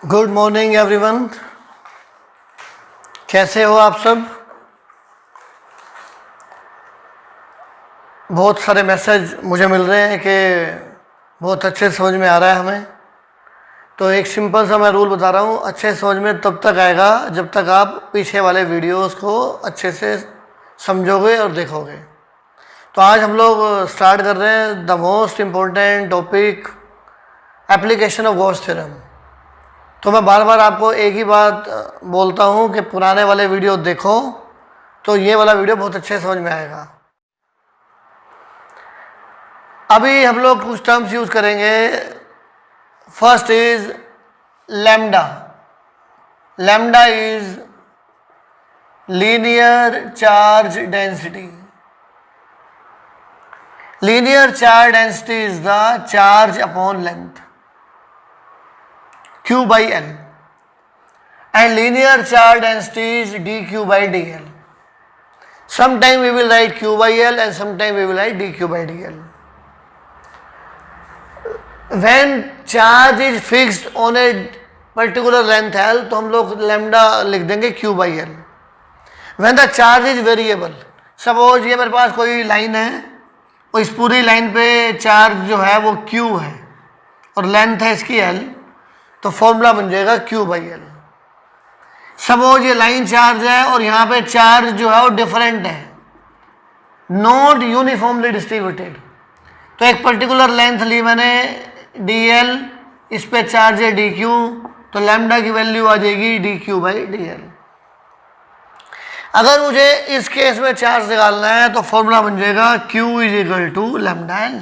Good morning everyone. कैसे हो आप सब? बहुत सारे मैसेज मुझे मिल रहे हैं कि बहुत अच्छे समझ में आ रहा है हमें। तो एक सिंपल सा मैं रूल बता रहा हूँ, अच्छे समझ में तब तक आएगा जब तक आप पीछे वाले वीडियोस को अच्छे से समझोगे और देखोगे। तो आज हम लोग स्टार्ट कर रहे हैं the most important topic, application of Gauss theorem. तो मैं बार बार आपको एक ही बात बोलता हूँ कि पुराने वाले वीडियो देखो तो ये वाला वीडियो बहुत अच्छे समझ में आएगा। अभी हम लोग कुछ टर्म्स यूज करेंगे। First is lambda. Lambda is linear charge density. Linear charge density is the charge upon length Q by L, and linear charge density is dq by dl. Sometime we will write Q by L and sometime we will write dq by dl. When charge is fixed on a particular length L, तो हम लोग lambda लिख देंगे Q by L. When the charge is variable, suppose ये मेरे पास कोई line है और इस पूरी लाइन पे चार्ज जो है वो Q है और लेंथ है इसकी L, तो फॉर्मूला बन जाएगा Q बाई एल। सपोज ये लाइन चार्ज है और यहाँ पे चार्ज जो है वो डिफरेंट है, नॉट यूनिफॉर्मली डिस्ट्रीब्यूटेड। तो एक पर्टिकुलर लेंथ ली मैंने dl, इस पे चार्ज है dq, तो लैम्डा की वैल्यू आ जाएगी dq बाई dl। अगर मुझे इस केस में चार्ज निकालना है तो फॉर्मूला बन जाएगा Q is equal to lambda L.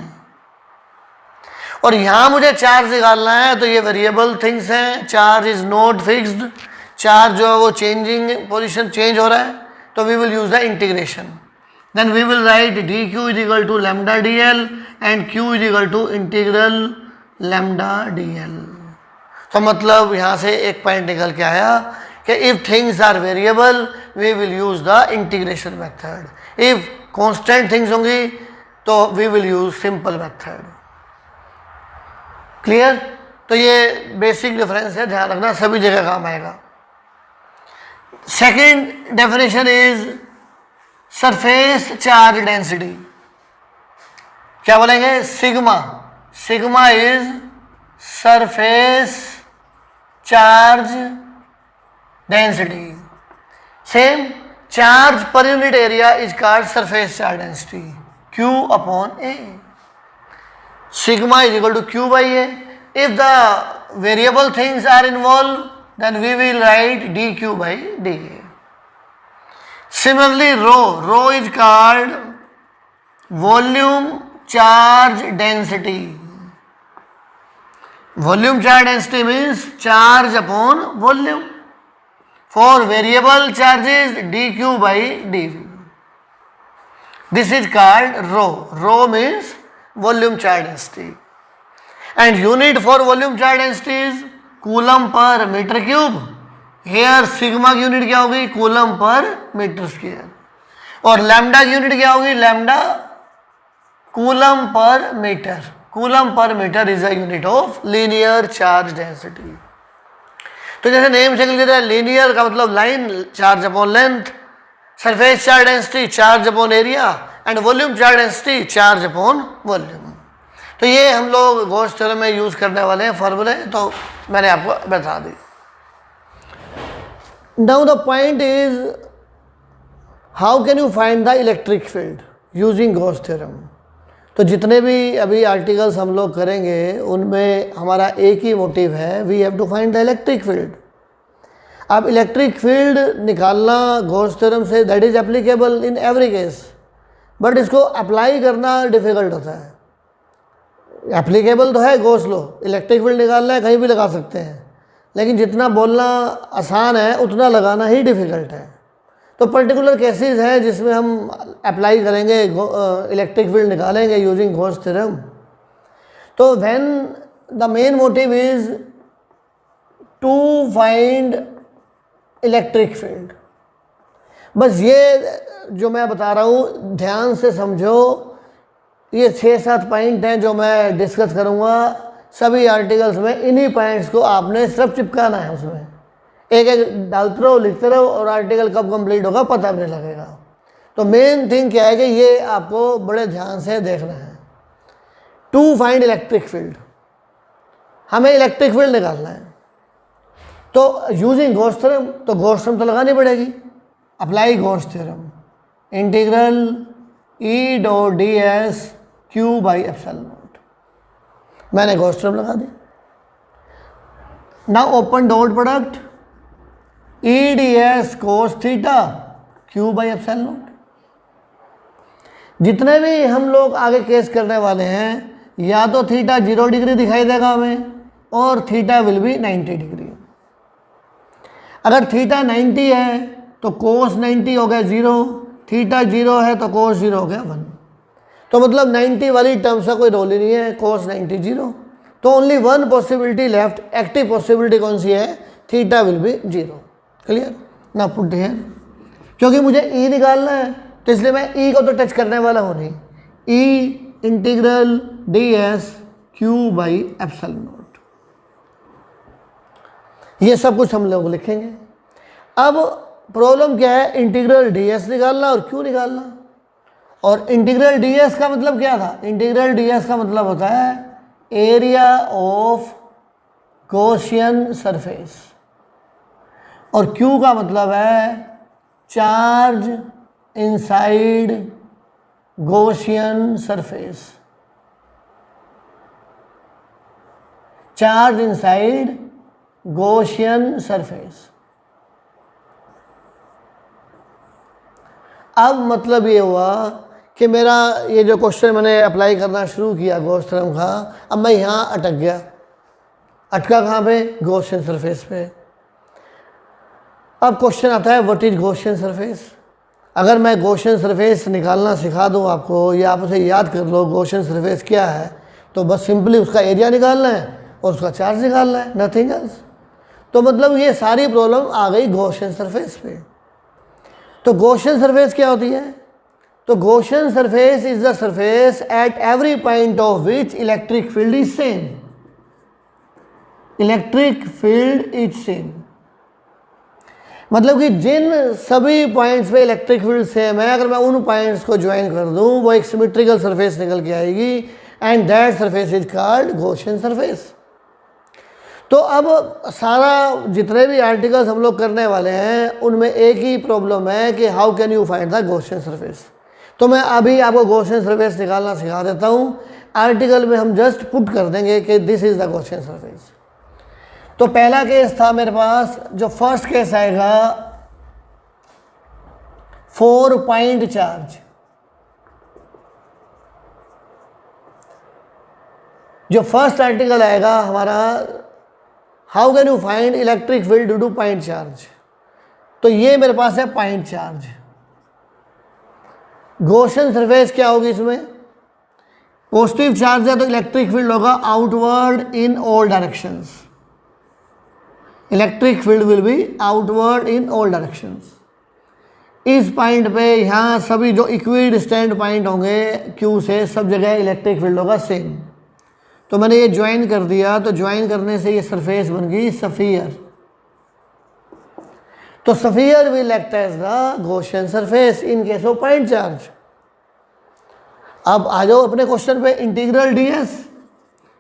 और यहाँ मुझे चार्ज निकालना है तो ये वेरिएबल थिंग्स हैं, charge is not fixed, charge जो है वो चेंजिंग पोजीशन चेंज हो रहा है, तो we will use the integration. Then we will write D Q is equal to lambda D L and Q is equal to integral lambda D L. तो मतलब यहाँ से एक पॉइंट निकल के आया कि if things are variable we will use the integration method, if constant things होंगी तो we will use simple method. Clear? तो ये बेसिक डिफरेंस है, ध्यान रखना, सभी जगह काम आएगा। Second definition is surface charge density. क्या बोलेंगे? Sigma. Sigma is surface charge density. Same charge per unit area is called surface charge density, Q upon A. Sigma is equal to Q by A. If the variable things are involved, then we will write dq by dA. Similarly, rho is called volume charge density. Volume charge density means charge upon volume. For variable charges, dq by dV. This is called rho. Rho means volume charge density, and unit for volume charge density is coulomb per meter cube. Here sigma की unit क्या होगी? Coulomb per metre square. और lambda की unit क्या होगी? Lambda coulomb per metre. Coulomb per metre is a unit of linear charge density. तो जैसे name से क्लियर है, लीनियर का मतलब line, charge upon length, surface charge density charge upon area, and volume charge density charge upon volume. तो ये हम लोग गॉस थ्योरम में यूज करने वाले हैं फॉर्मूले, तो मैंने आपको बता दी। Now the point is how can you find the electric field using Gauss theorem. तो जितने भी अभी आर्टिकल्स हम लोग करेंगे उनमें हमारा एक ही मोटिव है, we have to find the electric field. अब इलेक्ट्रिक फील्ड निकालना गॉस थ्योरम से, that is applicable in every case, but इसको अप्लाई करना डिफ़िकल्ट होता है। एप्लीकेबल तो है गॉस लॉ, इलेक्ट्रिक फील्ड निकालना है कहीं भी लगा सकते हैं, लेकिन जितना बोलना आसान है उतना लगाना ही डिफ़िकल्ट है। तो पर्टिकुलर केसेस हैं जिसमें हम अप्लाई करेंगे, इलेक्ट्रिक फील्ड निकालेंगे यूजिंग गॉस थ्योरम। तो when the main motive is to find electric field. बस ये जो मैं बता रहा हूँ ध्यान से समझो, ये 6-7 पॉइंट हैं जो मैं डिस्कस करूँगा सभी आर्टिकल्स में इन्हीं पॉइंट्स को आपने सिर्फ चिपकाना है, उसमें एक एक डालते रहो, लिखते रहो, और आर्टिकल कब कंप्लीट होगा पता भी नहीं लगेगा। तो मेन थिंग क्या है कि ये आपको बड़े ध्यान से देखना है। टू फाइंड इलेक्ट्रिक फील्ड, हमें इलेक्ट्रिक फील्ड निकालना है, तो यूजिंग गॉस थ्योरम, तो गॉस थ्योरम तो लगानी पड़ेगी। Apply Gauss theorem, integral E dot D S Q by epsilon naught, मैंने गॉस थ्योरम लगा दी। Now open dot product E D S cos theta Q by epsilon naught. जितने भी हम लोग आगे केस करने वाले हैं, या तो थीटा 0 डिग्री दिखाई देगा हमें, और थीटा विल बी 90 डिग्री। अगर थीटा 90 है तो कोस 90 हो गया 0, थीटा 0 है तो कोस 0 हो गया 1। तो मतलब 90 वाली टर्म्स का कोई रोल ही नहीं है, कोस 90 0। तो only one possibility left, active possibility कौन सी है? Theta will be 0। क्लियर ना? पुट हियर, क्योंकि मुझे ई निकालना है तो इसलिए मैं ई को तो टच करने वाला हूँ नहीं। E integral D S Q by epsilon naught, ये सब कुछ हम लोग लिखेंगे। अब प्रॉब्लम क्या है? इंटीग्रल डी एस निकालना और क्यू निकालना। और इंटीग्रल डी एस का मतलब क्या था? इंटीग्रल डी एस का मतलब होता है एरिया ऑफ गॉसियन सरफेस, और क्यू का मतलब है charge inside Gaussian surface, charge inside Gaussian surface. अब मतलब ये हुआ कि मेरा ये जो क्वेश्चन मैंने अप्लाई करना शुरू किया गॉस थ्योरम का, अब मैं यहाँ अटक गया। अटका कहाँ पे? गॉसियन सरफेस पे। अब क्वेश्चन आता है व्हाट इज गॉसियन सरफेस। अगर मैं गॉसियन सरफेस निकालना सिखा दूँ आपको, या आप उसे याद कर लो गॉसियन सरफेस क्या है, तो बस सिंपली उसका एरिया निकालना है और उसका चार्ज निकालना है, नथिंग एल्स। तो मतलब ये सारी प्रॉब्लम आ गई गॉसियन सरफेस पे। तो गॉसियन सरफेस क्या होती है? तो Gaussian surface is the surface at every point of which electric field is same. Electric field is same मतलब कि जिन सभी पॉइंट्स पे इलेक्ट्रिक फील्ड सेम है, अगर मैं उन पॉइंट्स को ज्वाइन कर दूं, वो एक सिमेट्रिकल सरफेस निकल के आएगी, and that surface is called Gaussian surface. तो अब सारा जितने भी आर्टिकल्स हम लोग करने वाले हैं, उनमें एक ही प्रॉब्लम है कि how can you find the Gaussian surface. तो मैं अभी आपको गॉसियन सरफेस निकालना सिखा देता हूँ। आर्टिकल में हम जस्ट पुट कर देंगे कि this is the Gaussian surface. तो पहला केस था मेरे पास, जो फर्स्ट केस आएगा 4 पॉइंट चार्ज। जो फर्स्ट आर्टिकल आएगा हमारा, how can you find electric field due two point charge. तो ये मेरे पास है पॉइंट चार्ज। गॉसियन सरफेस क्या होगी इसमें? पॉजिटिव चार्ज है तो इलेक्ट्रिक फील्ड होगा outward in all directions. Electric field will be outward in all directions. इस पॉइंट पे यहाँ सभी जो इक्वी डिस्टेंट पॉइंट होंगे क्यू से, सब जगह इलेक्ट्रिक फील्ड होगा सेम। तो मैंने ये ज्वाइन कर दिया, तो ज्वाइन करने से ये सरफेस बन गई सफियर। तो sphere will act as the Gaussian surface in case of point charge. अब आ जाओ अपने क्वेश्चन पे, इंटीग्रल डीएस।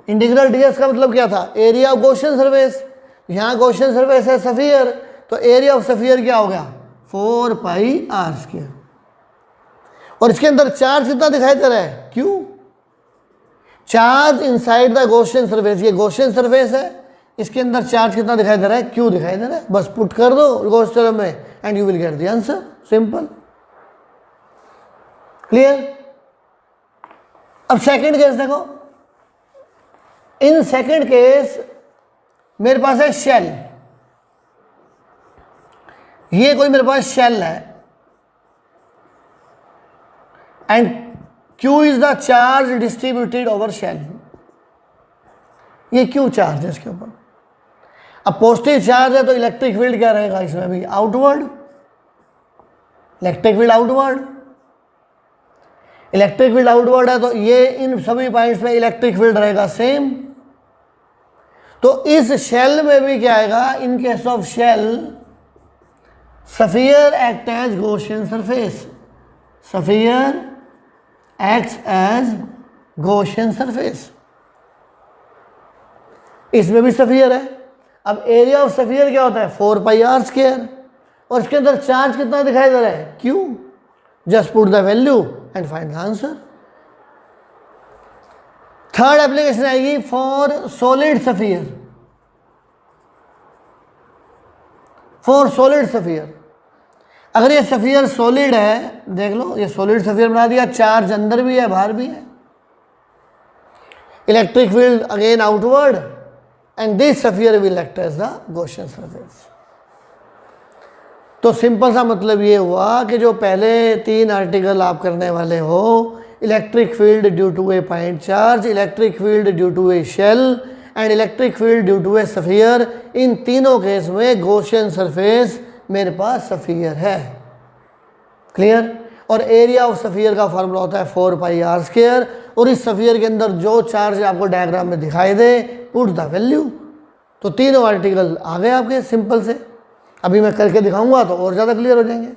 इंटीग्रल डीएस का मतलब क्या था? Area of Gaussian surface. यहाँ गॉसियन सरफेस है सफियर, तो एरिया ऑफ सफियर क्या हो गया? 4 पाई आर स्क्वायर। और इसके अंदर चार्ज कितना दिखाई दे रहा है? Q. Charge inside the Gaussian surface, ये गॉसियन सरफेस है, इसके अंदर चार्ज कितना दिखाई दे रहा है? क्यू दिखाई दे रहा है। बस पुट कर दो गॉस थ्योरम में and you will get the answer, simple. Clear? अब सेकंड केस देखो। इन सेकंड केस मेरे पास है शेल। ये कोई मेरे पास शेल है, and Q is the charge distributed over shell. ये Q चार्ज है इसके ऊपर। अब पॉजिटिव चार्ज है तो इलेक्ट्रिक फील्ड क्या रहेगा इसमें भी? Outward. Electric field outward. Electric field outward है तो ये इन सभी पॉइंट्स पे इलेक्ट्रिक फील्ड रहेगा सेम। तो इस शेल में भी क्या आएगा, in case of shell sphere act as Gaussian surface, sphere acts as Gaussian surface. इसमें भी स्फीयर है। अब एरिया ऑफ स्फीयर क्या होता है, 4πr², और इसके अंदर चार्ज कितना दिखाई दे रहा है, Q। Just put the value and find the answer. Third application आएगी for solid sphere, for solid sphere. अगर ये स्फीयर सॉलिड है, देख लो ये सॉलिड स्फीयर बना दिया, चार्ज अंदर भी है बाहर भी है, electric field again outward, and this sphere will act as the Gaussian surface. तो सिंपल सा मतलब ये हुआ कि जो पहले 3 आर्टिकल आप करने वाले हो, electric field due to a point charge, electric field due to a shell and electric field due to a sphere, इन तीनों केस में गॉसियन सरफेस मेरे पास स्फीयर है। क्लियर। और एरिया ऑफ स्फीयर का फार्मूला होता है 4πr², और इस स्फीयर के अंदर जो चार्ज आपको डायग्राम में दिखाई दे, पुट द वैल्यू। तो तीनों आर्टिकल आ गए आपके सिंपल से। अभी मैं करके दिखाऊंगा तो और ज़्यादा क्लियर हो जाएंगे।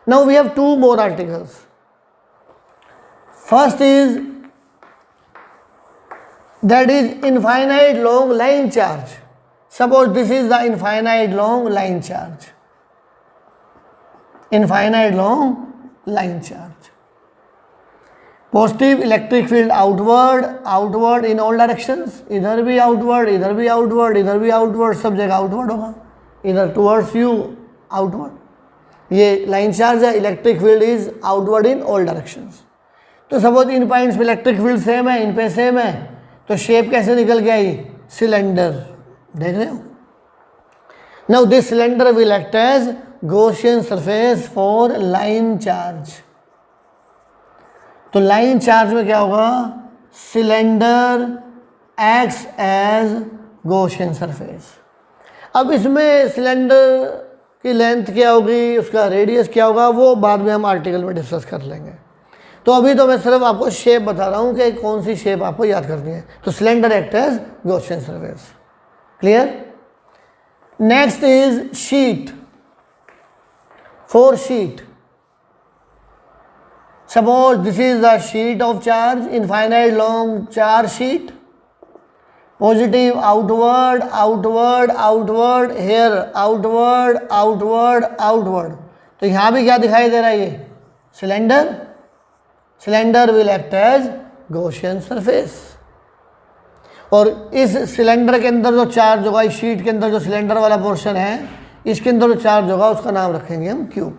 Now we have 2 more articles. First is that is infinite long line charge. Suppose this is the infinite long line charge, infinite long line charge. Positive electric field outward, outward in all directions, इधर भी outward, इधर भी outward, इधर भी outward, सब जगह outward होगा, इधर टुवर्ड्स यू आउटवर्ड। ये लाइन चार्ज है, electric field is outward in all directions. तो सपोज इन पॉइंट्स में इलेक्ट्रिक फील्ड सेम है, इन पे सेम है, तो शेप कैसे निकल के आई, सिलेंडर, देख रहे हो। Now this cylinder will act as Gaussian surface for line charge. तो लाइन चार्ज में क्या होगा, cylinder acts as Gaussian surface. अब इसमें सिलेंडर की लेंथ क्या होगी, उसका रेडियस क्या होगा, वो बाद में हम आर्टिकल में डिस्कस कर लेंगे। तो अभी तो मैं सिर्फ आपको शेप बता रहा हूँ कि कौन सी शेप आपको याद करनी है। तो cylinder act as Gaussian surface. Clear. Next is sheet, for sheet. Suppose this is the sheet of charge, infinite long charge sheet, positive outward outward outward, here outward outward outward. तो यहाँ भी क्या दिखाई दे रहा है, ये cylinder, cylinder will act as Gaussian surface. और इस सिलेंडर के अंदर जो चार्ज होगा, इस शीट के अंदर जो सिलेंडर वाला पोर्शन है, इसके अंदर जो चार्ज होगा उसका नाम रखेंगे हम Q।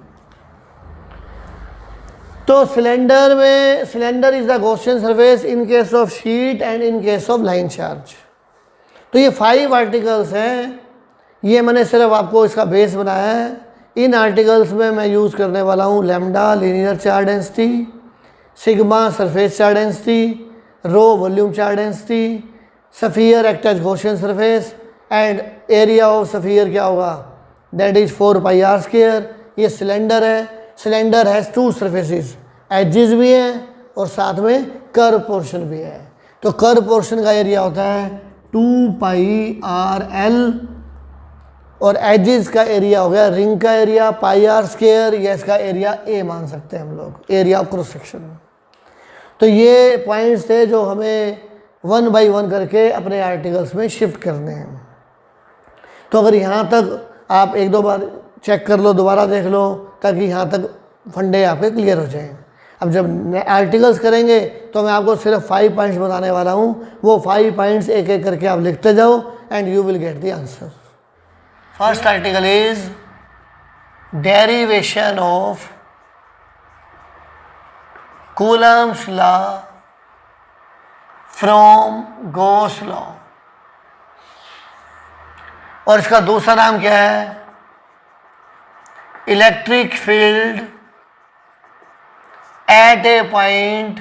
तो सिलेंडर में, cylinder is the Gaussian surface in case of sheet and in case of line charge. तो ये 5 आर्टिकल्स हैं, ये मैंने सिर्फ आपको इसका बेस बनाया है। इन आर्टिकल्स में मैं यूज़ करने वाला हूँ lambda linear charge density, sigma surface charge density, rho volume charge density, sphere act as Gaussian surface, and area of sphere क्या होगा, दैट इज 4πr²। ये सिलेंडर है, सिलेंडर हैज़ 2 सरफेसेस, एजेस भी हैं और साथ में कर्व पोर्शन भी है। तो कर्व पोर्शन का एरिया होता है 2πrl, और एजेस का एरिया हो गया रिंग का एरिया πr², या इसका एरिया A मान सकते हैं हम लोग, एरिया ऑफ क्रॉस सेक्शन। तो ये पॉइंट्स थे जो हमें 1 बाय 1 करके अपने आर्टिकल्स में शिफ्ट करने हैं। तो अगर यहाँ तक आप 1-2 बार चेक कर लो, दोबारा देख लो, ताकि यहाँ तक फंडे आपके क्लियर हो जाएं। अब जब आर्टिकल्स करेंगे तो मैं आपको सिर्फ 5 पॉइंट्स बताने वाला हूँ, वो 5 पॉइंट्स एक एक करके आप लिखते जाओ and you will get the answer. First article is derivation of Coulomb's law from Gauss law, और इसका दूसरा नाम क्या है, electric field at a point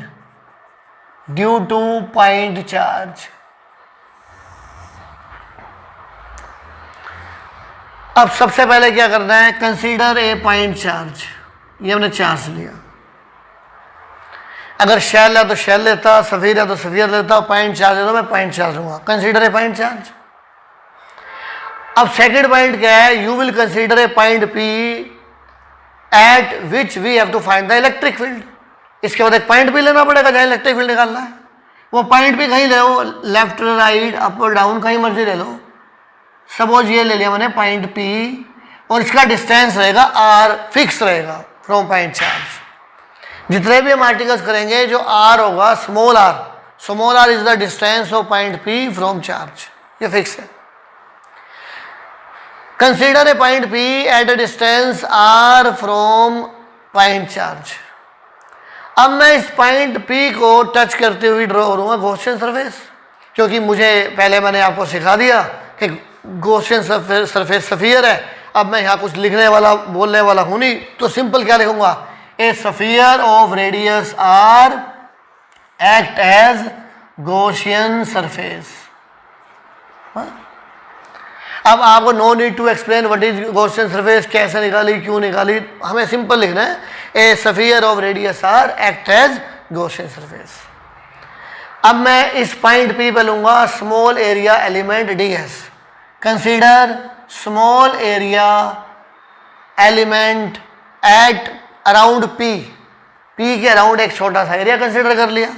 due two point charge. अब सबसे पहले क्या करना है, कंसीडर ए पॉइंट चार्ज। ये हमने चार्ज लिया। अगर शेल है तो शेल लेता, सफीर है तो सफीर लेता, पॉइंट चार्ज है तो मैं पॉइंट चार्ज लूंगा। Consider a point charge. अब सेकंड पॉइंट क्या है, you will consider a point P at which we have to find the electric field. इसके बाद एक पॉइंट भी लेना पड़ेगा जहाँ इलेक्ट्रिक फील्ड निकालना है। वो पॉइंट भी कहीं ले लो, लेफ्ट राइट अप और डाउन कहीं मर्जी ले लो। सपोज ये ले लिया मैंने पॉइंट पी और इसका डिस्टेंस रहेगा आर, फिक्स रहेगा फ्रॉम पॉइंट चार्ज। जितने भी हम आर्टिकल्स करेंगे जो आर होगा small R is the distance of point P from charge, ये फिक्स है। Consider a point P at a distance R from point charge. अब मैं इस पॉइंट पी को टच करते हुए ड्रॉ करूंगा गॉसियन सरफेस, क्योंकि मुझे पहले मैंने आपको सिखा दिया कि गॉसियन सरफेस सफियर है। अब मैं यहाँ कुछ लिखने वाला बोलने वाला हूँ नहीं, तो सिंपल क्या लिखूंगा, a sphere of radius R act as Gaussian surface. अब आपको no need to explain what is Gaussian surface, कैसे निकाली, क्यों निकाली, हमें सिंपल लिखना है a sphere of radius R act as Gaussian surface. अब मैं इस पॉइंट पी पे लूंगा small area element D S. Consider small area element at around P के अराउंड एक छोटा सा एरिया कंसीडर कर लिया,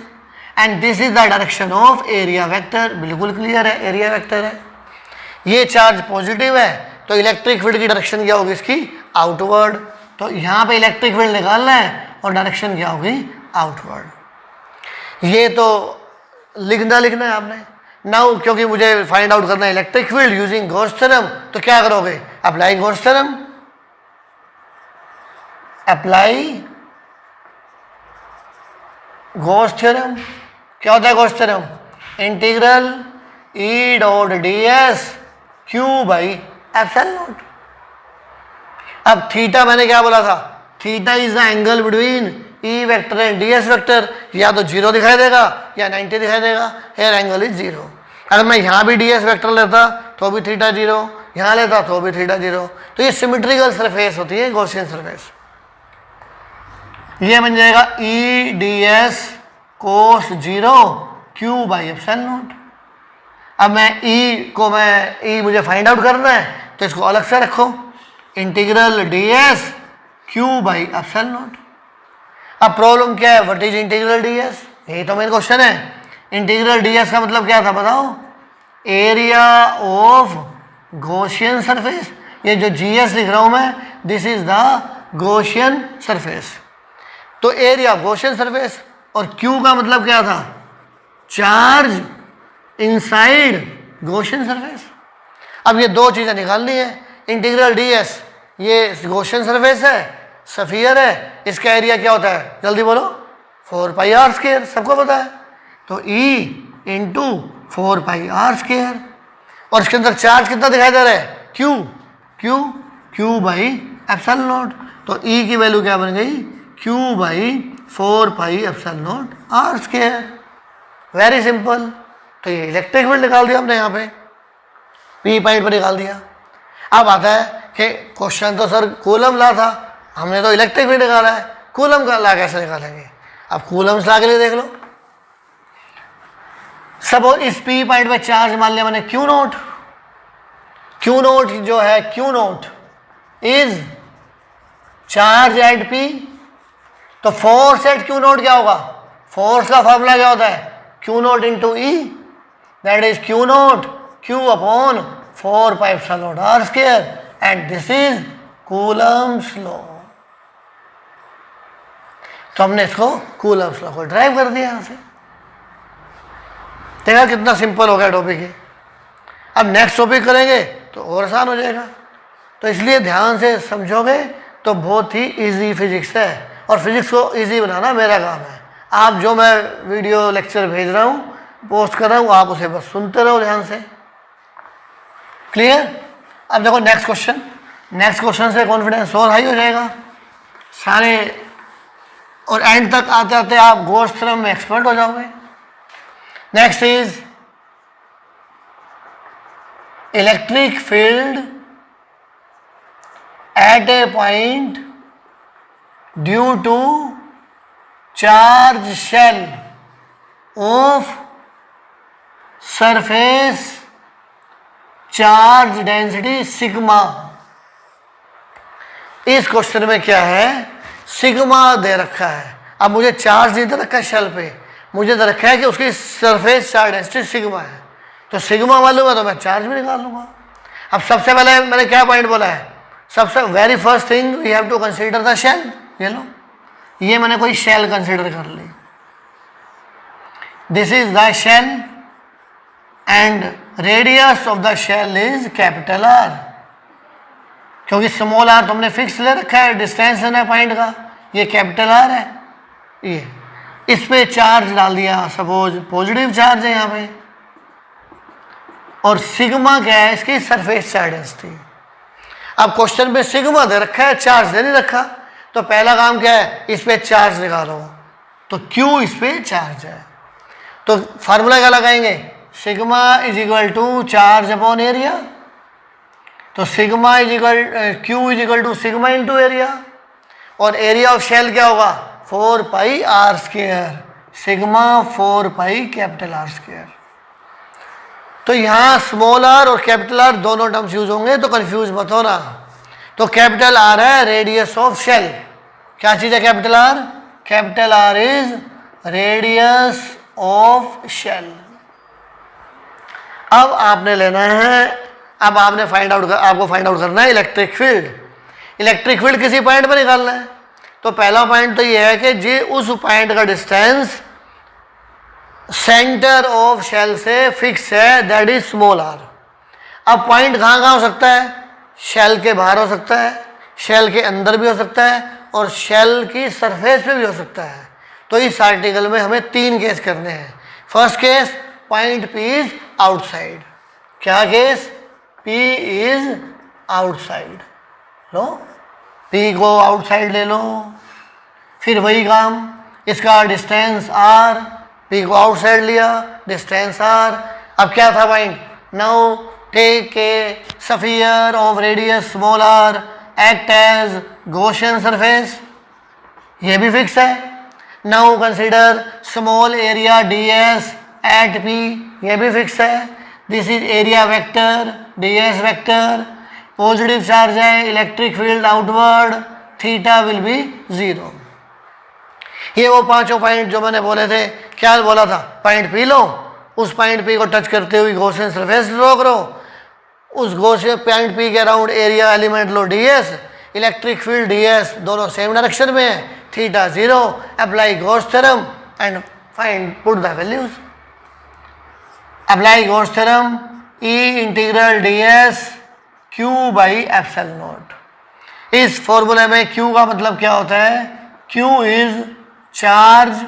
and this is the direction of area vector. बिल्कुल क्लियर है, एरिया वेक्टर है। ये चार्ज पॉजिटिव है तो इलेक्ट्रिक फील्ड की डायरेक्शन क्या होगी इसकी, आउटवर्ड। तो यहाँ पे इलेक्ट्रिक फील्ड निकालना है और डायरेक्शन क्या होगी, आउटवर्ड। ये तो लिखना है आपने। नाउ क्योंकि मुझे फाइंड आउट करना है electric field using Gauss theorem, तो क्या करोगे, apply Gauss theorem. Apply Gauss theorem. क्या होता है Gauss theorem, integral E dot D S Q by epsilon not. अब थीटा मैंने क्या बोला था, theta is the angle between E vector and D S vector. या तो जीरो दिखाई देगा या 90 दिखाई देगा, हेयर एंगल इज जीरो। अगर मैं यहाँ भी डी एस वेक्टर लेता तो भी थीटा जीरो, यहाँ लेता तो भी थीटा जीरो। तो ये सिमेट्रिकल सरफेस होती है गॉसियन सरफेस। ये बन जाएगा ई D S cos zero Q by epsilon not. अब मैं ई मुझे फाइंड आउट करना है तो इसको अलग से रखो, integral D S Q by epsilon not. अब प्रॉब्लम क्या है, what is integral D S, यही तो मेन क्वेश्चन है। इंटीग्रल डी एस का मतलब क्या था बताओ, एरिया ऑफ गॉसियन सरफेस। ये जो जी एस लिख रहा हूं मैं, this is the Gaussian surface. तो एरिया गॉसियन सरफेस, और क्यू का मतलब क्या था, चार्ज इनसाइड गॉसियन सरफेस। अब ये दो चीजें निकालनी है। इंटीग्रल डी एस ये गॉसियन सरफेस है, सफियर है, इसका एरिया क्या होता है, जल्दी बोलो, 4 पाई आर स्क्वायर, सबको पता है। तो E into 4 pi R square, और इसके अंदर चार्ज कितना दिखाई दे रहा है, क्यू बाई एप्सिलॉन नॉट। तो ई की वैल्यू क्या बन गई, Q by 4 pi epsilon naught R square. Very simple. तो ये इलेक्ट्रिक फील्ड निकाल दिया हमने यहाँ पे, पी पॉइंट पर निकाल दिया। अब आता है कि क्वेश्चन तो सर कूलम ला था, हमने तो इलेक्ट्रिक फील्ड निकाला है, कूलम का ला कैसे निकालेंगे। अब कूलम्स ला के लिए देख लो। सपोज इस पी पॉइंट पे चार्ज मान लिया मैंने क्यू नोट जो है, Q naught is charge at P. तो फोर्स एट क्यू नोट क्या होगा, फोर्स का फॉर्मूला क्या होता है, Q naught into E, that is Q naught Q upon 4 pi epsilon naught R square, and this is Coulomb's law. तो हमने इसको कूलम्स लॉ को ड्राइव कर दिया यहाँ से। देखा कितना सिंपल हो गया टॉपिक है। अब नेक्स्ट टॉपिक करेंगे तो और आसान हो जाएगा। तो इसलिए ध्यान से समझोगे तो बहुत ही इजी फिजिक्स है, और फिजिक्स को इजी बनाना मेरा काम है। आप जो मैं वीडियो लेक्चर भेज रहा हूँ, पोस्ट कर रहा हूँ, आप उसे बस सुनते रहो ध्यान से। क्लियर। अब देखो नेक्स्ट क्वेश्चन से कॉन्फिडेंस और हाई हो जाएगा सारे, और एंड तक आते आते आप गॉस थ्योरम में एक्सपर्ट हो जाओगे। Next is electric field at a point due to charge shell of surface charge density sigma. इस क्वेश्चन में क्या है, सिग्मा दे रखा है। अब मुझे चार्ज नहीं दे रखा है शेल पे, मुझे दे रखा है कि उसकी सरफेस चार्ज डेंसिटी सिग्मा है। तो सिग्मा मालूम है तो मैं चार्ज भी निकाल लूंगा। अब सबसे पहले मैंने क्या पॉइंट बोला है, सबसे very first thing we have to consider the shell. ये लो, ये मैंने कोई शेल कंसीडर कर ली। This is the shell and radius of the shell is capital R, क्योंकि स्मॉल आर तुमने फिक्स ले रखा है, डिस्टेंस है ना पॉइंट का, ये कैपिटल आर है। ये इस पे चार्ज डाल दिया, सपोज पॉजिटिव चार्ज है यहाँ पे, और सिग्मा क्या है, इसकी सरफेस चार्ज डेंसिटी। अब क्वेश्चन पे सिग्मा दे रखा है, चार्ज दे नहीं रखा, तो पहला काम क्या है, इस पे चार्ज निकालो। तो क्यू इस पे चार्ज है, तो फार्मूला क्या लगाएंगे, sigma is equal to charge upon area. तो sigma is equal Q is equal to sigma into area, और एरिया ऑफ शेल क्या होगा 4 pi R square, sigma 4 pi capital R square. तो यहाँ स्मॉल आर और capital R दोनों terms use होंगे, तो कंफ्यूज मत होना। तो कैपिटल आर है रेडियस ऑफ शेल। क्या चीज़ है capital R, capital R is radius of shell. अब आपने लेना है, अब आपने आपको फाइंड आउट करना है इलेक्ट्रिक फील्ड। इलेक्ट्रिक फील्ड किसी पॉइंट पर निकालना है, तो पहला पॉइंट तो ये है कि जी उस पॉइंट का डिस्टेंस सेंटर ऑफ शेल से फिक्स है, दैट इज स्मॉल आर। अब पॉइंट कहाँ कहाँ हो सकता है, शेल के बाहर हो सकता है, शेल के अंदर भी हो सकता है, और शेल की सरफेस पे भी हो सकता है। तो इस आर्टिकल में हमें 3 केस करने हैं। First case, point P is outside. क्या केस, P इज आउटसाइड। लो P को आउटसाइड ले लो, फिर वही काम, इसका डिस्टेंस R, P को आउटसाइड लिया, डिस्टेंस R। अब क्या था point, now take a sphere of radius small r act as Gaussian surface, ये भी फिक्स है। Now consider small area ds at P, ये भी फिक्स है। This is area vector ds vector, positive charge है, electric field outward, theta will be 0। ये वो पांचों पॉइंट जो मैंने बोले थे। क्या बोला था, पॉइंट P लो, उस पॉइंट P को टच करते हुए गॉसियन सरफेस ड्रॉ करो, उस गॉसियन पॉइंट P के अराउंड एरिया एलिमेंट लो ds, इलेक्ट्रिक फील्ड ds दोनों सेम डायरेक्शन में है, theta 0, apply Gauss theorem and find put the values. Apply Gauss theorem, E integral ds Q by epsilon not. इस फॉर्मूले में Q का मतलब क्या होता है, Q is charge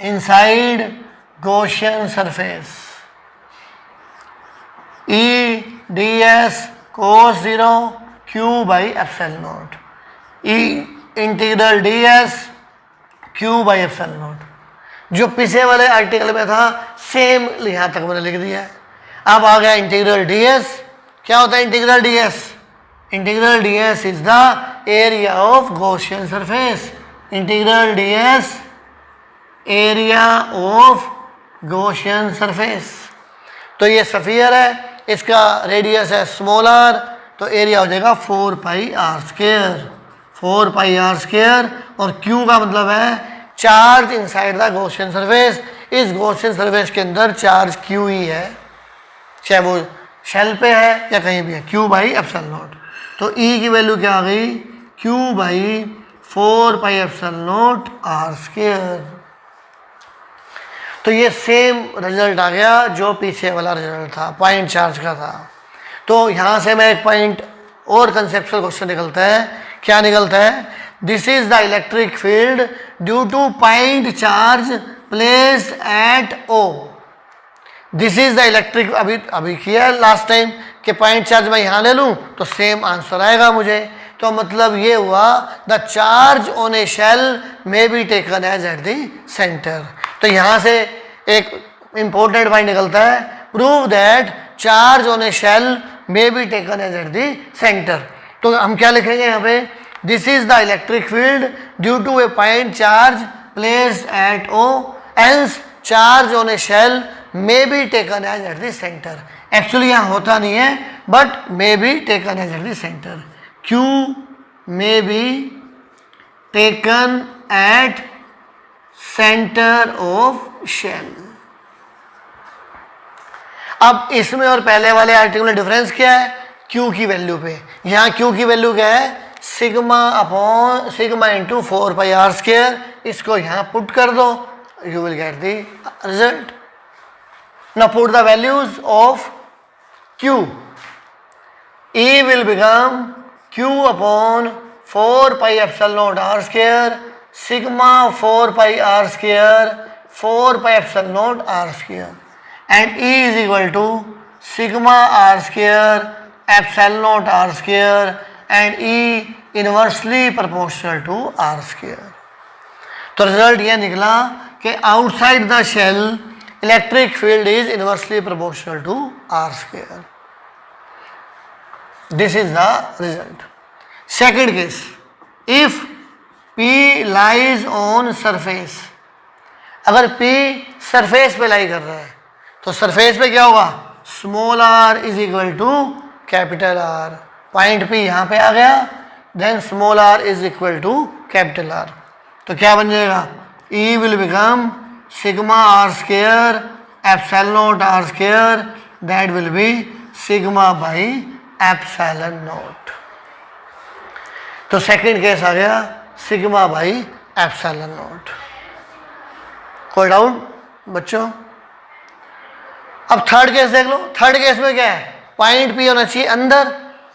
inside Gaussian surface, E ds cos 0 Q by epsilon not, E integral ds Q by epsilon not. जो पीछे वाले आर्टिकल में था सेम यहाँ तक मैंने लिख दिया है। अब आ गया इंटीग्रल ds। क्या होता है integral ds, integral ds is the area of Gaussian surface, integral ds area of Gaussian surface. तो ये स्फीयर है, इसका रेडियस है स्मॉल r, तो एरिया हो जाएगा 4 pi R square, 4 pi R square. और Q का मतलब है charge inside the Gaussian surface. इस गॉसियन सरफेस के अंदर चार्ज Q ही है, चाहे वो शेल पे है या कहीं भी है, Q बाई एप्सिलॉन नॉट। तो E की वैल्यू क्या आ गई, Q by 4 pi epsilon naught R square. तो ये सेम रिजल्ट आ गया जो पीछे वाला रिजल्ट था, पॉइंट चार्ज का था। तो यहाँ से मैं एक पॉइंट और कंसेप्चुअल क्वेश्चन निकलता है। क्या निकलता है, this is the electric field due two point charge placed at O। This is the electric, अभी किया लास्ट टाइम कि पॉइंट चार्ज मैं यहाँ ले लूँ तो सेम आंसर आएगा मुझे। तो मतलब ये हुआ the charge on a shell may be taken as at the centre. तो यहाँ से एक इंपॉर्टेंट पॉइंट निकलता है, prove that charge on a shell may be taken as at the centre. तो हम क्या लिखेंगे यहाँ पे, this is the electric field due to a point charge placed at O, hence charge on a shell may be taken as at the center. Actually यहाँ होता नहीं है, but may be taken as at the center. Q may be taken at center of shell. अब इसमें और पहले वाले article में डिफरेंस क्या है? Q की वैल्यू पे. यहाँ Q की वैल्यू क्या है? Sigma upon sigma into 4πr². इसको यहाँ पुट कर दो, you will get the result. Now put the values of Q. E will become Q upon 4πε0r², sigma 4πr², 4πε0r², and E is equal to sigma r², ε0r², and E inversely proportional to r². तो result ये निकला कि outside the shell electric field is inversely proportional to r². This is the result. Second case, if P lies on surface. अगर P surface पे lie कर रहा है तो सरफेस पे क्या होगा? Small r is equal to capital R. Point P यहाँ पे आ गया, then small r is equal to capital R. तो क्या बन जाएगा? E will become sigma r², ε0r², that will be sigma by ε0. तो सेकंड केस आ गया सिग्मा बाई ε0. कोई डाउट बच्चों? अब थर्ड केस देख लो. थर्ड केस में क्या है? पॉइंट P होना चाहिए अंदर.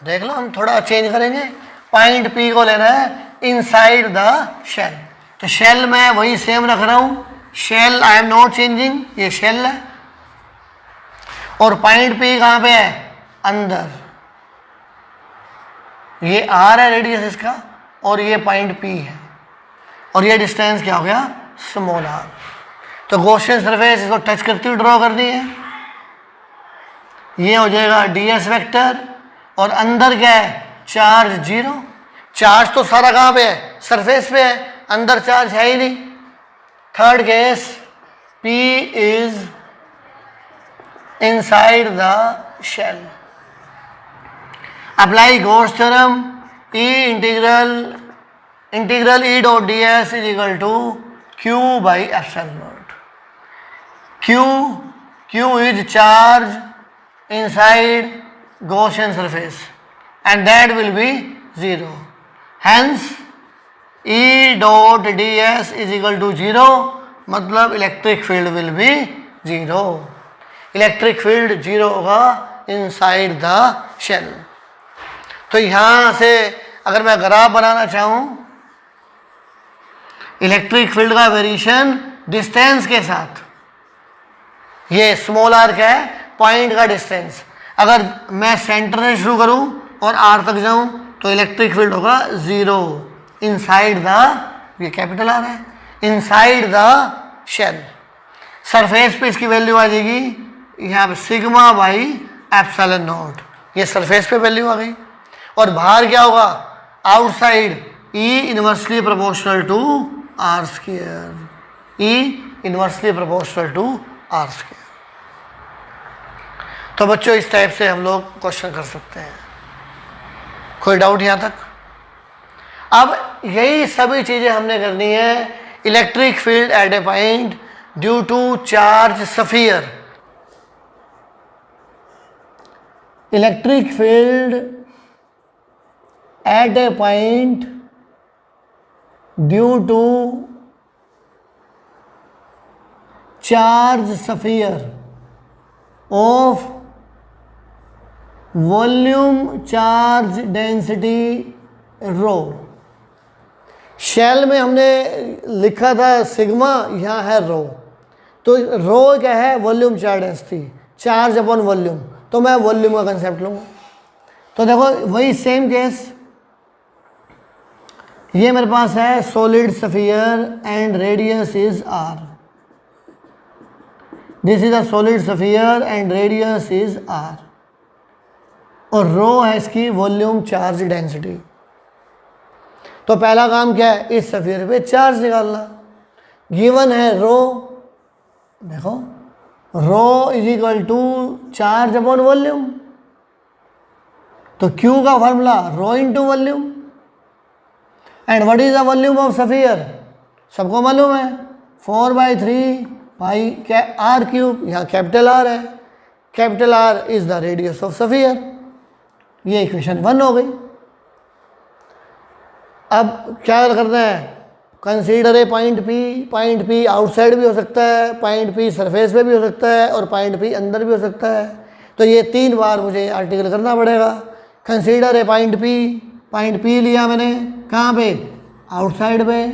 देख लो, हम थोड़ा चेंज करेंगे. पॉइंट P को लेना है इनसाइड द शेल. तो शेल मैं वही सेम रख रहा हूँ. Shall I am not changing, ये शेल है. और पॉइंट P कहाँ पे है? अंदर. ये R है रेडियस इसका, और ये पॉइंट P है, और ये डिस्टेंस क्या हो गया? Small r. तो गॉसियन सरफेस इसको टच करती हुई ड्रॉ करनी है. ये हो जाएगा ds वेक्टर, और अंदर क्या है? चार्ज 0. चार्ज तो सारा कहाँ पे है? सरफेस पे है, अंदर चार्ज है ही नहीं. Third case, P is inside the shell. Apply Gauss theorem. E integral E dot ds is equal to Q by ε0. Q is charge inside Gaussian surface, and that will be 0. Hence E dot ds is equal to 0. मतलब electric field will be 0. Electric field 0 होगा inside the shell. तो यहाँ से अगर मैं graph बनाना चाहूँ electric field का variation distance के साथ, ये स्मॉल r क्या है? पॉइंट का डिस्टेंस. अगर मैं सेंटर से शुरू करूं और r तक जाऊं तो इलेक्ट्रिक फील्ड होगा 0 इनसाइड द, ये कैपिटल R है, इनसाइड द शेल. सरफेस पे इसकी वैल्यू आ जाएगी यहाँ पे सिग्मा बाई ε0. ये सरफेस पे वैल्यू आ गई. और बाहर क्या होगा? Outside E inversely proportional to r². E inversely proportional to r². तो बच्चों इस टाइप से हम लोग क्वेश्चन कर सकते हैं. कोई डाउट यहाँ तक? अब यही सभी चीज़ें हमने करनी है. Electric field at a point due to charge sphere. Electric field at a point due to charge sphere of volume charge density rho. Shell में हमने लिखा था सिग्मा, यहाँ है रो. तो रो क्या है? Volume charge density, charge upon volume. तो मैं वॉल्यूम का कंसेप्ट लूँगा. तो देखो वही सेम केस, ये मेरे पास है solid sphere and radius is r. This is a solid sphere and radius is r. और रो है इसकी वॉल्यूम चार्ज डेंसिटी. तो पहला काम क्या है? इस स्फीयर पे चार्ज निकालना. गिवन है रो, देखो rho is equal to charge upon volume, तो क्यू का formula rho into volume. And what is the volume of sphere, सबको मालूम है 4/3 पाई आर क्यूब, यहाँ कैपिटल आर है, capital R is the radius of sphere. ये equation 1 हो गई। अब क्या करना है, consider a point P outside भी हो सकता है, पॉइंट पी सरफेस पे भी हो सकता है, और पॉइंट पी अंदर भी हो सकता है। तो ये 3 बार मुझे आर्टिकल करना पड़ेगा। कंसीडर ए पॉइंट पी लिया मैंने, कहाँ पे, आउटसाइड पे।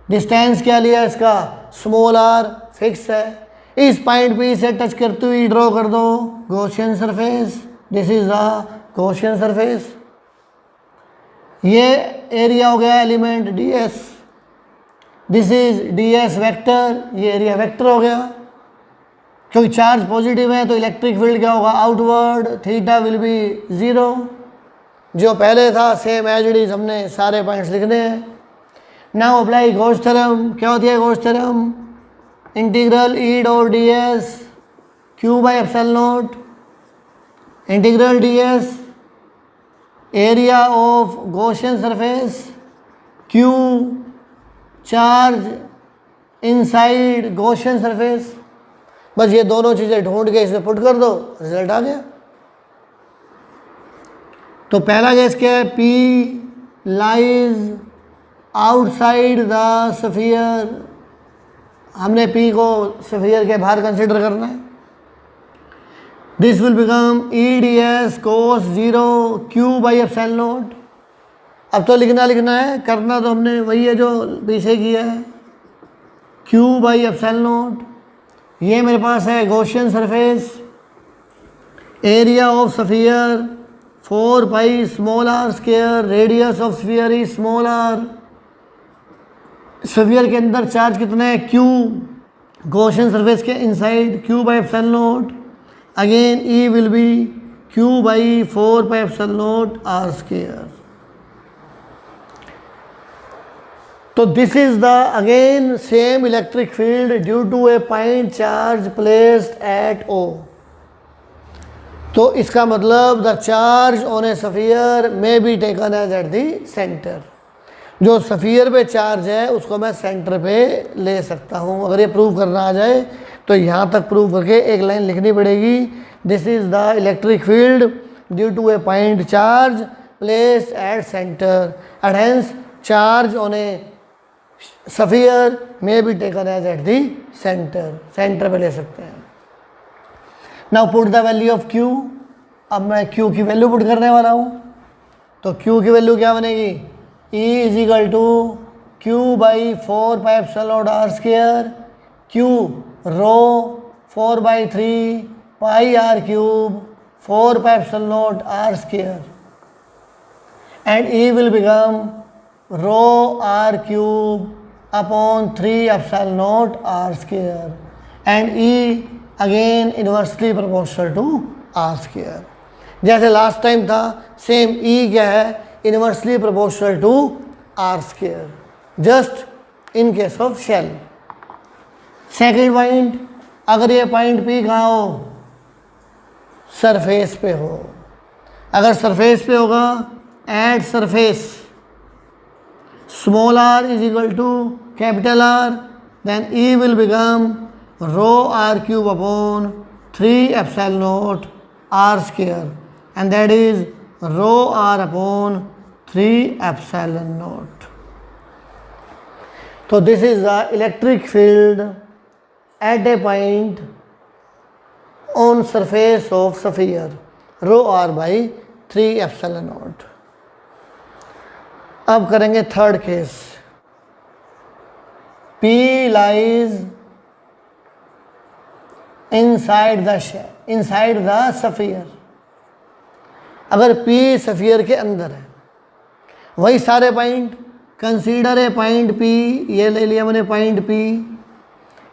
डिस्टेंस क्या लिया इसका, स्मॉल आर, फिक्स है। इस पॉइंट पी से टच करते हुए ड्रॉ कर दो Gaussian surface, this is the Gaussian surface. ये एरिया हो गया element ds, this is ds vector, ये एरिया वेक्टर हो गया। क्योंकि चार्ज पॉजिटिव है तो इलेक्ट्रिक फील्ड क्या होगा, आउटवर्ड, थीटा विल बी 0। जो पहले था सेम एज इट इज, हमने सारे पॉइंट्स लिखने हैं। Now apply Gauss theorem. क्या होती है Gauss theorem, integral E dot ds q by epsilon not, integral ds area of Gaussian surface, q charge inside Gaussian surface. बस ये दोनों चीज़ें ढूंढ के इसमें पुट कर दो, रिजल्ट आ गया। तो पहला केस क्या है, P lies outside the sphere, हमने P को स्फीयर के बाहर कंसिडर करना है। This will become EDS cos 0 Q by epsilon not. अब तो लिखना है, करना तो हमने वही है जो पीछे किया है, Q बाई एप्सिलॉन नॉट। ये मेरे पास है Gaussian surface, area of sphere 4 pi small r square, radius of sphere is small r. Sphere के अंदर चार्ज कितना है, Q, गॉसियन सरफेस के inside Q by epsilon naught. Again E will be Q by 4 pi epsilon naught R square. तो this is the again same electric field due to a point charge placed at O। तो इसका मतलब the charge on a sphere में be taken as at the centre. जो sphere पे charge है उसको मैं सेंटर पे ले सकता हूँ। अगर ये प्रूव करना आ जाए तो यहाँ तक प्रूव करके एक लाइन लिखनी पड़ेगी, this is the electric field due to a point charge placed at centre and hence charge on a sphere में be taken as at the centre. Centre पे ले सकते हैं। Now put the value of Q। अब मैं Q की value put करने वाला हूँ। तो Q की वैल्यू क्या बनेगी, E is equal to Q by 4 pi epsilon naught R square, Q rho 4/3 pi R cube 4 pi epsilon naught R square, and E will become rho R cube upon 3 epsilon naught R square, and E again inversely proportional to R square. जैसे last time था same E क्या है, inversely proportional to R square, just in case of shell. Second point, अगर ये point P कहाँ हो, surface पे हो। अगर सरफेस पे होगा, at surface small r is equal to capital R, then E will become rho R cube upon 3 epsilon naught R square, and that is rho R upon 3 epsilon naught. तो this is the electric field at a point on surface of sphere rho r by 3 epsilon naught। अब करेंगे third case, P lies inside the sphere। अगर P sphere के अंदर है, वही सारे point, consider a point P, ये ले लिया मैंने point P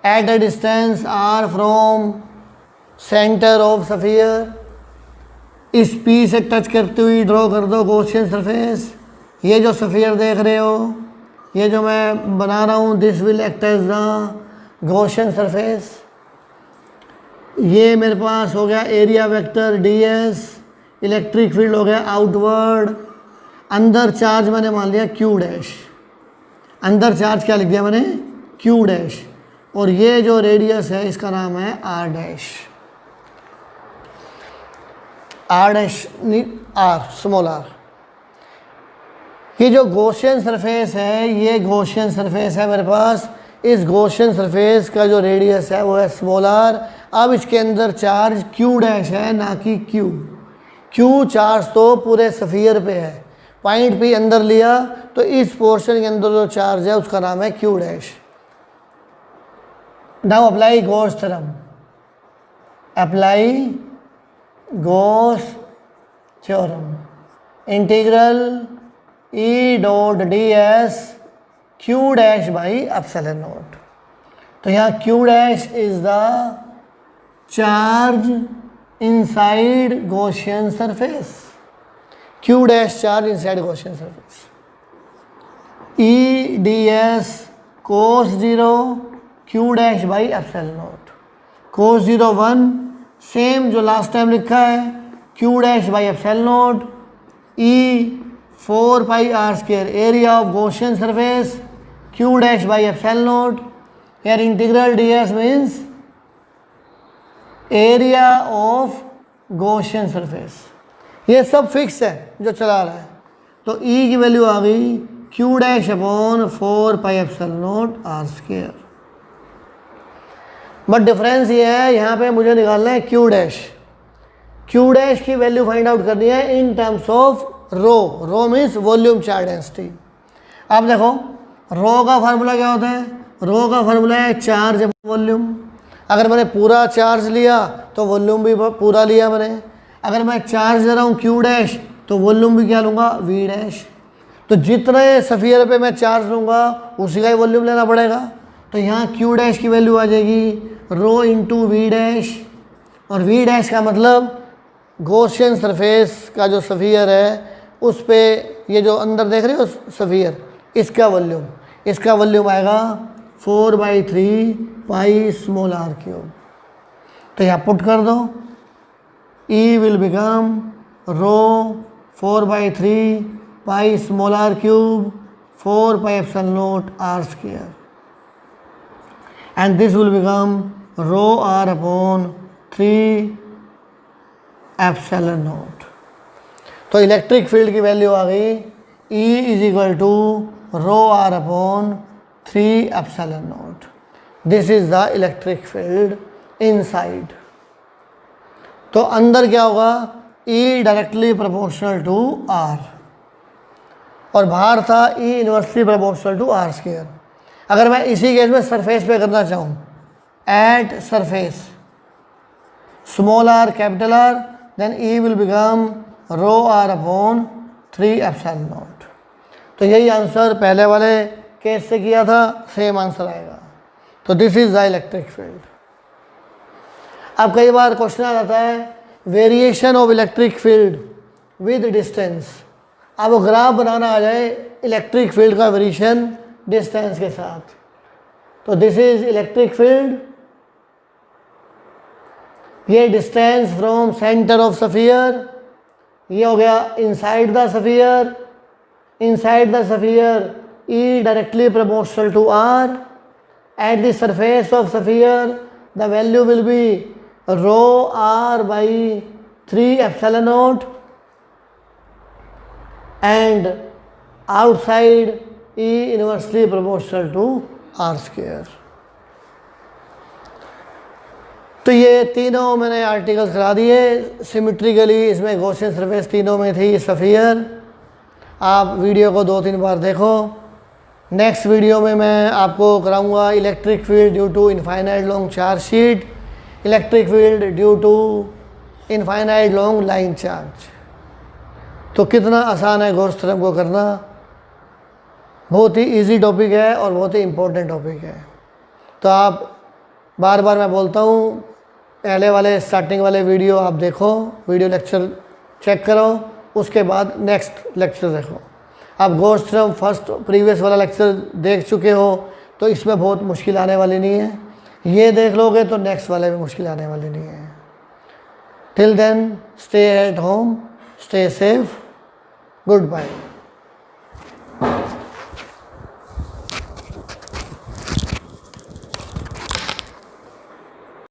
at a distance r from center of sphere। इस P से टच करते हुए ड्रॉ कर दो गॉसियन सरफेस। ये जो स्फीयर देख रहे हो ये जो मैं बना रहा हूँ, this will act as the Gaussian surface. ये मेरे पास हो गया area vector ds, electric field हो गया आउटवर्ड, अंदर चार्ज मैंने मान लिया q डैश, अंदर चार्ज क्या लिख दिया मैंने q डैश, और ये जो रेडियस है इसका नाम है r dash, r dash r small r। ये जो गॉसियन सरफेस है, ये गॉसियन सरफेस है मेरे पास। इस गॉसियन सरफेस का जो रेडियस है वो है स्मॉल r। अब इसके अंदर चार्ज q डैश है, ना कि q चार्ज तो पूरे स्फीयर पे है, पॉइंट पे अंदर लिया तो इस पोर्शन के अंदर जो चार्ज है उसका नाम है q dash. Now apply Gauss theorem, apply Gauss theorem, integral E dot ds q dash by epsilon naught. तो यहाँ q dash is the charge inside Gaussian surface, q dash charge inside Gaussian surface. E ds cos 0 q dash by epsilon not, cos 0 1, same जो last time लिखा है, q dash by epsilon not, E 4 pi r square area of Gaussian surface q dash by epsilon naught. Here integral ds means area of Gaussian surface। ये सब fix है जो चला रहा है, तो E की वैल्यू आ गई q dash upon 4 pi epsilon naught r square। But difference ये है, यहाँ पे मुझे निकालना है q डैश की वैल्यू फाइंड आउट करनी है in terms of rho means volume charge density. अब देखो रो का फार्मूला क्या होता है, रो का फार्मूला है चार्ज वॉल्यूम। अगर मैंने पूरा चार्ज लिया तो वॉल्यूम भी पूरा लिया मैंने, अगर मैं चार्ज ले रहा हूँ q डैश तो वॉल्यूम भी क्या लूँगा v डैश। तो जितने स्फीयर पे मैं चार्ज लूँगा उसी का ही वॉल्यूम लेना पड़ेगा। तो यहाँ q डैश की वैल्यू आ जाएगी रो इंटू वी डैश, और v डैश का मतलब गॉसियन सरफेस का जो स्फीयर है उस पे ये जो अंदर देख रहे हो स्फीयर, इसका वॉल्यूम आएगा 4/3 पाई स्मॉल r क्यूब। तो यहाँ पुट कर दो, E will become rho 4/3 pi small r cube 4 pi epsilon naught r square, and this will become rho r upon 3 epsilon naught. तो इलेक्ट्रिक फील्ड की value आ गई E is equal to rho r upon 3 epsilon naught. This is the electric field inside. तो अंदर क्या होगा, E directly proportional to R, और बाहर था E inversely proportional to R square. अगर मैं इसी केस में सरफेस पे करना चाहूँ, at surface small r capital R, then E will become rho r upon 3 epsilon naught. तो यही आंसर पहले वाले केस से किया था, सेम आंसर आएगा। तो this is the electric field. अब कई बार क्वेश्चन आ जाता है variation of electric field with distance. अब वो ग्राफ बनाना आ जाए इलेक्ट्रिक फील्ड का वेरिएशन डिस्टेंस के साथ। तो दिस इज इलेक्ट्रिक फील्ड, ये distance from centre of sphere, ये हो गया inside the sphere. Inside the sphere E directly proportional to R। At the surface of sphere the value will be row R by 3 epsilon naught, and outside E inversely proportional to R square. तो ये तीनों मैंने articles करा दिए symmetrically. इसमें Gaussian surface तीनों में थी स्फीयर। आप वीडियो को 2-3 बार देखो। नेक्स्ट वीडियो में मैं आपको कराऊंगा electric field due to infinite long charge sheet, electric field due to infinite long line charge. तो कितना आसान है गॉस थ्योरम को करना, बहुत ही इजी टॉपिक है और बहुत ही इम्पोर्टेंट टॉपिक है। तो आप बार बार मैं बोलता हूँ, पहले वाले स्टार्टिंग वाले वीडियो आप देखो, वीडियो लेक्चर चेक करो, उसके बाद नेक्स्ट लेक्चर देखो। आप गॉस थ्योरम फर्स्ट प्रीवियस वाला लेक्चर देख चुके हो तो इसमें बहुत मुश्किल आने वाली नहीं है, ये देख लोगे तो नेक्स्ट वाले में मुश्किल आने वाली नहीं है। Till then stay at home, stay safe, good bye.